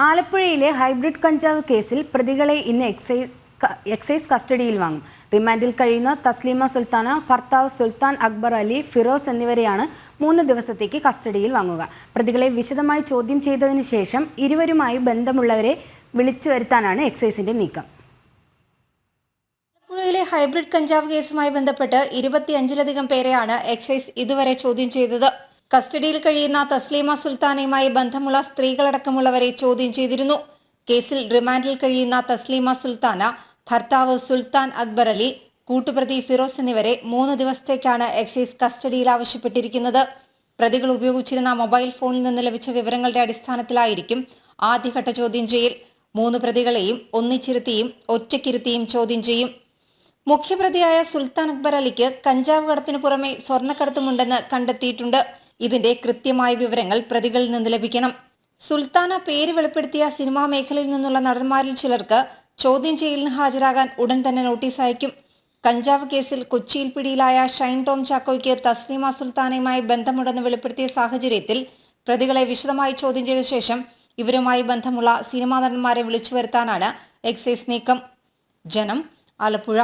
ആലപ്പുഴയിലെ ഹൈബ്രിഡ് കഞ്ചാവ് കേസിൽ പ്രതികളെ ഇന്ന് എക്സൈസ് കസ്റ്റഡിയിൽ വാങ്ങും. റിമാൻഡിൽ കഴിയുന്ന തസ്ലീമ സുൽത്താന, ഭർത്താവ് സുൽത്താൻ അക്ബർ അലി, ഫിറോസ് എന്നിവരെയാണ് 3 ദിവസത്തേക്ക് കസ്റ്റഡിയിൽ വാങ്ങുക. പ്രതികളെ വിശദമായി ചോദ്യം ചെയ്തതിനു ശേഷം ഇരുവരുമായി ബന്ധമുള്ളവരെ വിളിച്ചു വരുത്താനാണ് എക്സൈസിന്റെ നീക്കം. ആലപ്പുഴയിലെ ഹൈബ്രിഡ് കഞ്ചാവ് കേസുമായി ബന്ധപ്പെട്ട് 25ലധികം പേരെയാണ് എക്സൈസ് ഇതുവരെ ചോദ്യം ചെയ്തത്. കസ്റ്റഡിയിൽ കഴിയുന്ന തസ്ലീമ സുൽത്താനയുമായി ബന്ധമുള്ള സ്ത്രീകളടക്കമുള്ളവരെ ചോദ്യം ചെയ്തിരുന്നു. കേസിൽ റിമാൻഡിൽ കഴിയുന്ന തസ്ലീമ സുൽത്താന, ഭർത്താവ് സുൽത്താൻ അക്ബർ അലി, കൂട്ടുപ്രതി ഫിറോസ് എന്നിവരെ 3 ദിവസത്തേക്കാണ് എക്സൈസ് കസ്റ്റഡിയിൽ ആവശ്യപ്പെട്ടിരിക്കുന്നത്. പ്രതികൾ ഉപയോഗിച്ചിരുന്ന മൊബൈൽ ഫോണിൽ നിന്ന് ലഭിച്ച വിവരങ്ങളുടെ അടിസ്ഥാനത്തിലായിരിക്കും ആദ്യഘട്ട ചോദ്യം ചെയ്യൽ. 3 പ്രതികളെയും ഒന്നിച്ചിരുത്തിയും ഒറ്റയ്ക്കിരുത്തിയും ചോദ്യം ചെയ്യും. മുഖ്യപ്രതിയായ സുൽത്താൻ അക്ബർ അലിക്ക് കഞ്ചാവ് കടത്തിനു പുറമെ സ്വർണ്ണക്കടത്തുമുണ്ടെന്ന് കണ്ടെത്തിയിട്ടുണ്ട്. ഇതിന്റെ കൃത്യമായ വിവരങ്ങൾ പ്രതികളിൽ നിന്ന് ലഭിക്കണം. സുൽത്താന പേര് വെളിപ്പെടുത്തിയ സിനിമാ മേഖലയിൽ നിന്നുള്ള നടന്മാരിൽ ചിലർക്ക് ചോദ്യം ചെയ്യലിന് ഹാജരാകാൻ ഉടൻ തന്നെ നോട്ടീസ് അയക്കും. കഞ്ചാവ് കേസിൽ കൊച്ചിയിൽ പിടിയിലായ ഷൈൻ ടോം ചാക്കോയ്ക്ക് തസ്ലീമ സുൽത്താനയുമായി ബന്ധമുണ്ടെന്ന് വെളിപ്പെടുത്തിയ സാഹചര്യത്തിൽ പ്രതികളെ വിശദമായി ചോദ്യം ചെയ്ത ശേഷം ഇവരുമായി ബന്ധമുള്ള സിനിമാ നടന്മാരെ വിളിച്ചു വരുത്താനാണ് എക്സൈസ് നീക്കം. ജനം, ആലപ്പുഴ.